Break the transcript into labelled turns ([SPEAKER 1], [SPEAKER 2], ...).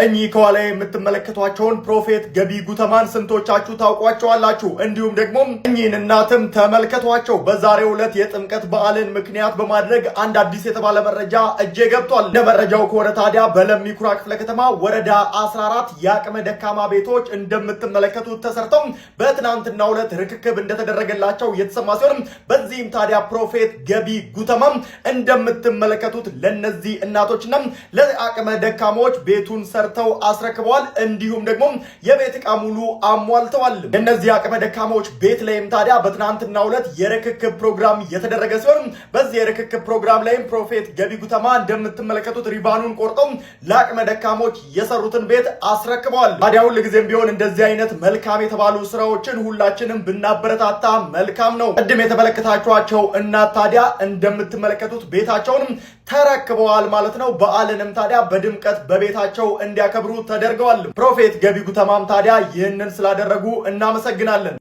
[SPEAKER 1] እኚህ ከኋላ የምትመለከቷቸውን ፕሮፌት ገቢ ጉተማን ስንቶቻችሁ ታውቋቸዋላችሁ? እንዲሁም ደግሞ እኚህን እናትም ተመልከቷቸው። በዛሬው ዕለት የጥምቀት በዓልን ምክንያት በማድረግ አንድ አዲስ የተባለ መረጃ እጄ ገብቷል። ለመረጃው ከሆነ ታዲያ በለሚ ኩራ ክፍለ ከተማ ወረዳ 14 የአቅመ ደካማ ቤቶች እንደምትመለከቱት ተሰርተው በትናንትናው ዕለት ርክክብ እንደተደረገላቸው የተሰማ ሲሆን በዚህም ታዲያ ፕሮፌት ገቢ ጉተማም እንደምትመለከቱት ለነዚህ እናቶችና ለአቅመ ደካሞች ቤቱን ሰርተው አስረክበዋል። እንዲሁም ደግሞ የቤት ዕቃ ሙሉ አሟልተዋል። እነዚህ አቅመ ደካሞች ቤት ላይም ታዲያ በትናንትናው ዕለት የርክክብ ፕሮግራም የተደረገ ሲሆን በዚህ የርክክብ ፕሮግራም ላይም ፕሮፌት ገቢ ጉተማ እንደምትመለከቱት ሪባኑን ቆርጠው ለአቅመ ደካሞች የሰሩትን ቤት አስረክበዋል። ታዲያ ሁልጊዜም ቢሆን እንደዚህ አይነት መልካም የተባሉ ስራዎችን ሁላችንም ብናበረታታ መልካም ነው። ቅድም የተመለከታችኋቸው እናት ታዲያ እንደምትመለከቱት ቤታቸውንም ተረክበዋል ማለት ነው። በዓልንም ታዲያ በድምቀት በቤታቸው እንዲያከብሩ ተደርገዋል። ፕሮፌት ገቢ ጉተማም ታዲያ ይህንን ስላደረጉ እናመሰግናለን።